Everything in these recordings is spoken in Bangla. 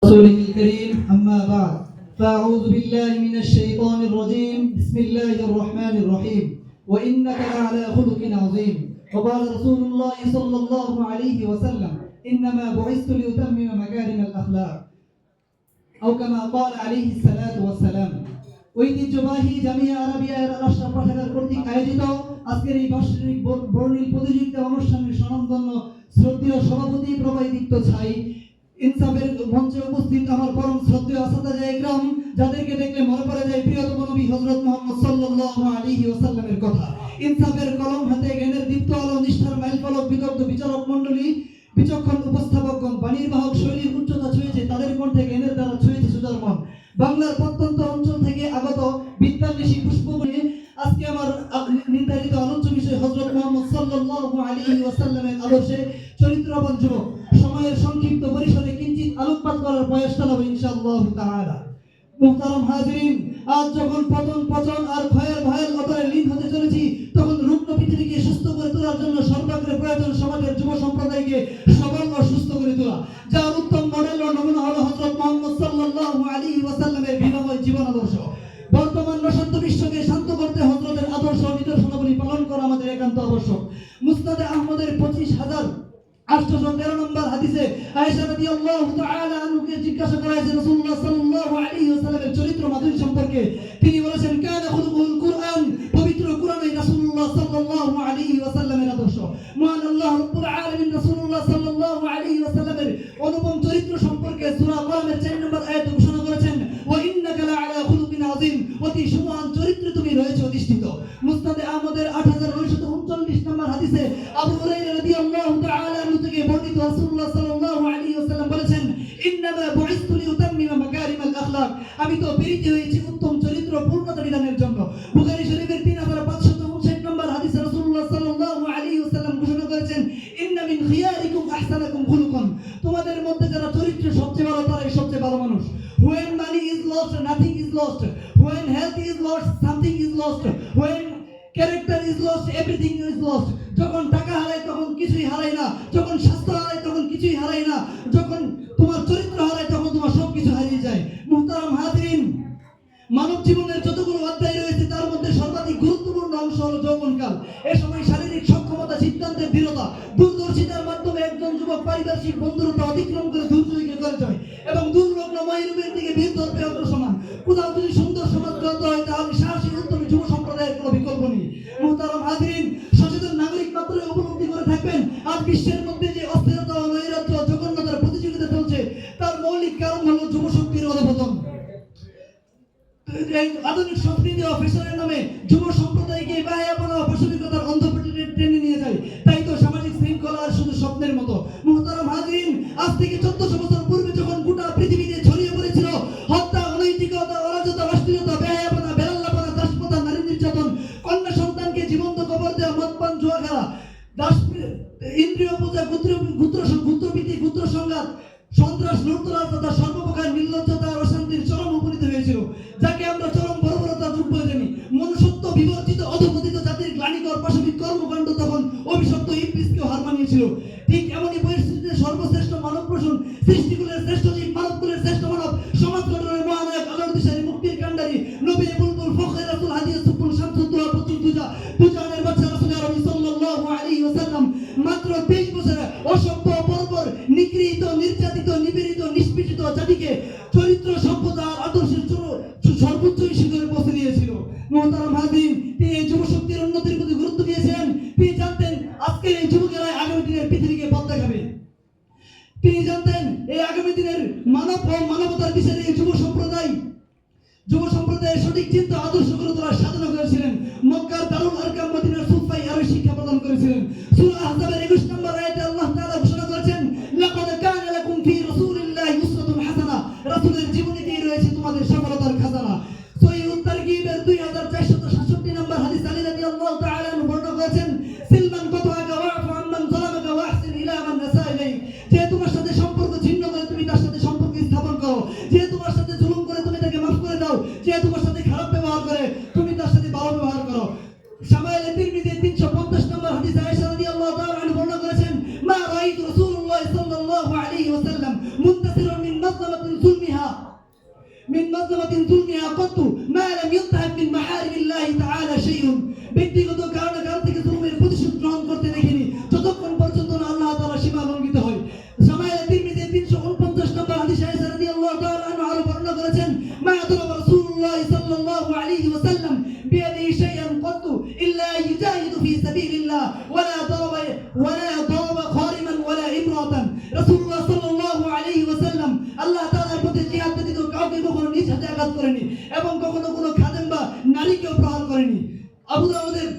رسوله الكريم أما بعد فأعوذ بالله من الشيطان الرجيم بسم الله الرحمن الرحيم وإنك لعلى خلق عظيم وقال رسول الله صلى الله عليه وسلم إنما بعثت لأتمم مكارم الأخلاق أو كما قال عليه الصلاة والسلام ঐতিহ্যবাহী জামিয়া আরাবিয়া রাষ্ট্র পাঠাগার কর্তৃক আয়োজিত আজকের এই বার্ষিক বর্ণিল প্রতিযোগিতা অনুষ্ঠানের স্বনামধন্য শ্রদ্ধেয় সভাপতি প্রবাহিত ছাই ইনসাফের মঞ্চে উপস্থিত আমার পরম শ্রদ্ধেয় আসাদায়ে ইকরাম, যাদেরকে দেখলে মনে পড়ে যায় প্রিয়তম নবী হযরত মুহাম্মদ সাল্লাল্লাহু আলাইহি ওয়াসাল্লামের কথা। ইনসাফের কলম হাতে জ্ঞানের দীপ্ত আলো, নিষ্ঠার মাইলফলক বিদগ্ধ বিচারক মণ্ডলী, বিচক্ষণ উপস্থাপকগণ, বাণীর বাহক শৈলীর উচ্চতা ছুঁয়েছে তাদের কণ্ঠে, জ্ঞানের দ্বারা ছুঁয়েছে সুজার মন। বাংলার প্রত্যন্ত অঞ্চল থেকে আগত বিদ্যান্বেষী পুষ্পবনে আজকে আমার নির্ধারিত আলোচ্য বিষয় হযরত মুহাম্মদ সাল্লাল্লাহু আলাইহি ওয়াসাল্লামের আদর্শে চরিত্রবান যুবক। সময়ের সংক্ষিপ্ত পরিসরে কিঞ্চিত আলোকপাত করার প্রয়াস চালাবো ইনশাআল্লাহ তাআলা। মুহতারাম হাজিরিন, আজ যখন পতন আর ক্ষয়ের ভয়াল অতরে লীন হতে চলেছি, তখন রুগ্ন পৃথিবীকে সুস্থ করে তোলার জন্য সর্বাগ্রে প্রয়োজন সমাজের যুব সম্প্রদায়কে সবল ও সুস্থ করে তোলা, যার উত্তম মডেল ও নমুনা হলো হযরত মুহাম্মদ সাল্লাল্লাহু আলাইহি ওয়াসাল্লামের বিনয় জীবন আদর্শ। বর্তমান রসন্ত বিশ্বকে শান্ত করতে হযরতের আদর্শ নিদর্শনাবলী পালন করা আমাদের একান্ত আবশ্যক। মুসনাদে আহমদের 25,813 নম্বর হাদিসে আয়েশা রাদিয়াল্লাহু তাআলা আনহাকে জিজ্ঞাসা করা হয়েছে রাসূলুল্লাহ সাল্লাল্লাহু আলাইহি ওয়াসাল্লামের চরিত্র মাধুরী সম্পর্কে। তিনি বলেছেন, কানা খুলুকুল কুরআন, পবিত্র কুরআনই রাসূলুল্লাহ সাল্লাল্লাহু আলাইহি ওয়াসাল্লামের আদর্শ। মহান আল্লাহ রাব্বুল আলামিন রাসূলুল্লাহ সাল্লাল্লাহু আলাইহি ওয়াসাল্লামের অনুপম চরিত্র সম্পর্কে সূরা কলমের 4 নম্বর আয়াতে ঘোষণা করেছেন, ওয়া ইন্নাকা লাআলা খুলুকিন আযীম, অতি সুমহান চরিত্রে তুমি রয়েছে অধিষ্ঠিত। মুসনাদে আহমদের 8939 নম্বর হাদিসে আবু হুরায়রা রাদিয়াল্লাহু তাআলা আনহু থেকে বর্ণিত রাসূলুল্লাহ সাল্লাল্লাহু আলাইহি ওয়াসাল্লাম বলেছেন, ইন্নামা বুইসতু লিউতাম্মিমা মাকারিমাল আখলাক, আমি তো প্রেরিত হয়েছি উত্তম চরিত্র পূর্ণতা বিধানের জন্য। বুখারী শরীফের 3559 নম্বর হাদিসে রাসূলুল্লাহ সাল্লাল্লাহু আলাইহি ওয়াসাল্লাম ঘোষণা করেছেন, ইন্না মিন খিয়ারিকুম আহসানাকুম খুলুকান, তোমাদের মধ্যে যারা চরিত্রে সবচেয়ে ভালো তারাই সবচেয়ে ভালো মানুষ। When money is lost, nothing is lost. When health is lost, something is lost. When character is lost, everything is lost. যখন টাকা হারায় তখন কিছুই হারায় না, যখন স্বাস্থ্য হারায় তখন কিছুই হারায় না, যখন তোমার চরিত্র হারায় তখন তোমার সবকিছু হারিয়ে যায়। মুহতারাম হাজিরিন, মানব জীবনের যতগুলো অধ্যায় রয়েছে তার মধ্যে সর্বাধিক গুরুত্বপূর্ণ অংশ হলো যৌবনকাল। এই সময় শারীরিক সক্ষমতা, সিদ্ধান্তের দৃঢ়তা, দূরদর্শিতার মাধ্যমে একজন যুবক পারিপার্শ্বিক বন্ধুরতা অতিক্রম করে দুর্যোগে করে যায় এবং দুর্লগ্ন মহিরূপের দিকে বীরদর্পে অগ্রসমান। কোথাও যদি সুন্দর সমাজ গড়তে হয় তাহলে সাহসী উদ্যমী যুব সম্প্রদায়ের কোনো বিকল্প নেই। মুহতারাম হাজিরিন, সচেতন নাগরিক মাত্রই উপলব্ধি করে থাকবেন আজ বিশ্বের মধ্যে যে অস্থিরতা ও নৈরাজ্য, জঘন্যতার প্রতিযোগিতা চলছে তার মৌলিক কারণ হলো যুবশক্তির অধঃপতন। আধুনিক সংস্কৃতি ও ফ্যাশনের নামে যুব সম্প্রদায়কে বায়াপনা ও পাশবিকতার অন্ধপটে টেনে নিয়ে যায়। তাই তো সামাজিক শৃঙ্খলা আর শুধু স্বপ্নের মতো। মুহতারাম হাজিরিন, আজ থেকে 1400 বছর পূর্বে যখন গোটা পৃথিবীতে ছড়িয়ে পড়েছিল হত্যা, অনৈতিকতা, অরাজকতা, অশ্লীলতা, বেহায়াপনা, বেলাল্লাপনা, দাসপ্রথা, নারী নির্যাতন, কন্যা সন্তানকে জীবন্ত কবর দেওয়া, মদপান, জুয়া খেলা, ইন্দ্রিয় পূজা, গুত্রপ্রীতি, গুত্র সংঘাত, সন্ত্রাস, লুটতরাজ তথা সর্বপ্রকার নির্লজ্জতা আর অশান্তির চরম উপনীত হয়েছিল, যাকে আমরা চরম বর্বরতার রূপ বলে জানি। মনুষ্যত্ব বিবর্জিত অধঃপতিত জাতির গ্লানিকর পাশবিক কর্মকাণ্ড তখন অভিশপ্ত ইবলিসকেও হার মানিয়েছিল। ঠিক এমনই পরিস্থিতিতে সর্বশ্রেষ্ঠ মানব প্রসূন, সৃষ্টিকুলের শ্রেষ্ঠ জীব, মানবকুলের শ্রেষ্ঠ মানব, সমাজ গঠনের মহানায়ক, আলোর দিশারি, মুক্তির কাণ্ডারি, নবী বুলবুল, ফখরে রাসূল, হাদিয়ে সুবুল, শামসুদ্দোহা, পুতুল দুজানের বাদশা রাসূল আরবি সাল্লাল্লাহু আলাইহি ওয়াসাল্লাম মাত্র 23 বছরে অসভ্য, বর্বর, নিগৃহীত, নির্যাতিত, নিপীড়িত, নিষ্পেষিত জাতিকে চরিত্র, সভ্যতা আর আদর্শের সর্বোচ্চ শিখরে পৌঁছে দিয়েছিল। মুহতারাম হাজিরিন, তিনি এই যুবশক্তির উন্নতির প্রতি গুরুত্ব দিয়েছিলেন। তিনি জানতেন আজকের এই যুবকেরা আগামী দিনের পৃথিবীকে পথ দেখাবে। তিনি জানতেন এই আগামী দিনের মানব ও মানবতার বিষয়ে এই যুব সম্প্রদায়ের সঠিক চিন্তা আদর্শ করে তোলার সাধনা করেছিলেন। মক্কার দারুল আরকাম মদিনার সুফাই আরো শিক্ষা প্রদান করেছিলেন। সূরা আহজাবের 21 নম্বর আয়াতে আল্লাহ তাআলা ঘোষণা করেছেন, লাকাদ কানা লাকুম ফি রাসূলিল্লাহি উসওয়াতুন হাসানা, রাসূলের জীবনীতেই রয়েছে তোমাদের সফলতার খাজানা। সহিহ তারগীবের 2467 নম্বর হাদিস আলী রাদিয়াল্লাহু তাআলা আনহু বর্ণনা করেছেন, সিলমান কতআকা ওয়াফু আম্মান যালামাকা ওয়াহসিন ইলা মান নাসা ইলাইক, যে তোমার সাথে সম্পর্ক ছিন্ন করে তুমি তার সাথে সম্পর্ক স্থাপন করো, যে তোমার সাথে জুলুম করে তুমি তাকে মাফ করে দাও, যে তোমার সাথে খারাপ ব্যবহার করে তুমি তার সাথে ভালো ব্যবহার করো। শামাইল তিরমিজি 350 নম্বর হাদিস আয়েশা রাদিয়াল্লাহু তাআলা আনহা من مظلمة ظلمها قط ما لم ينتهك من محارم الله تعالى شيء ব্যক্তিগত কারণে কারণ থেকে জুলুমের প্রতিশোধ গ্রহণ করতে দেখিনি যতক্ষণ পর্যন্ত না আল্লাহ তাআলা সীমা লঙ্ঘিত হয়। সামাইল তিরমিজি 349 নম্বর হাদিস আয়েশা রাদিয়াল্লাহু তাআলা আনহা আরো বর্ণনা করেছেন, মা আদরাবা রাসূলুল্লাহ সাল্লাল্লাহু আলাইহি ওয়াসাল্লাম বিয়াদিহি শাইআন قط ইল্লা ইউজাহিদু ফি সাবিলিল্লাহ ওয়ালা দারাবা খারিমান ওয়ালা ইমরাতান। রাসূলুল্লাহ সাল্লাল্লাহু আলাইহি ওয়াসাল্লাম আল্লাহ তাআলার পথে জিহাদ ব্যতীত কাউকে কখনো নিজ হাতে আঘাত করেনি এবং কখনো কোনো খাদেম বা নারীকেও প্রহার করেনি। আবু দাউদের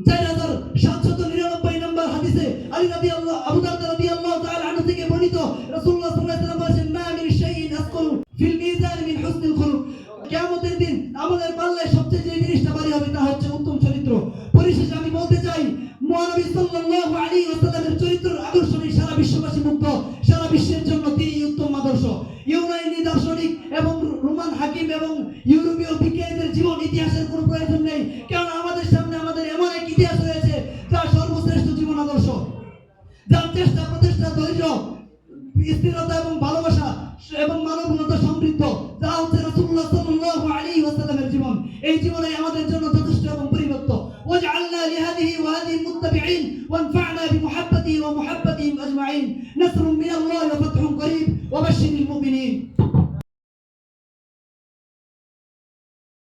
4799 নম্বর হাদিসে আবু দারদা রাদিয়াল্লাহু তাআলা আনহু থেকে বর্ণিত, রাসূলুল্লাহ সাল্লাল্লাহু আলাইহি ওয়াসাল্লাম বলেছেন, মা মিন শাইইন আসকালু ফিল মিজান মিন হুসনিল খুলুক। কিয়ামতের দিন আমাদের পাল্লায় সবচেয়ে যে জিনিসটা ভারী হবে তা হচ্ছে উত্তম চরিত্র। পরিশেষে আমি বলতে চাই, মহানবী সাল্লাল্লাহু আলাইহি ওয়াসাল্লামের চরিত্রের আকর্ষণে সারা বিশ্ববাসী মুগ্ধ, সারা বিশ্বের জন্য তিনি উত্তম আদর্শ। ইউনানি দার্শনিক এবং রোমান হাকিম এবং ইউরোপীয় বিজ্ঞানীদের জীবন ইতিহাসের কোনো প্রয়োজন নেই, কারণ আমাদের সামনে আমাদের এমন এক ইতিহাস রয়েছে যা সর্বশ্রেষ্ঠ জীবন আদর্শ, যার চেষ্টা প্রচেষ্টা ধৈর্য স্থিরতা এবং ভালোবাসা এবং মানবতা সমৃদ্ধ, যা হচ্ছে রাসূলুল্লাহ সাল্লাল্লাহু আলাইহি ওয়াসাল্লামের জীবন। এই জীবনে আমাদের জন্য যথেষ্ট এবং পরিবর্ত। ওয়াজআলনা লিহাদিহি ওয়া হাদিহি মুত্তাবিঈন ওয়ানফা'না বিমুহাব্বাতিহি ওয়া মুহাব্বাতিহিম আজমাঈন। নাসরুম মিনাল্লাহি ওয়া ফাতহুন করিব ওয়া বাশশিরিল মুমিনিন।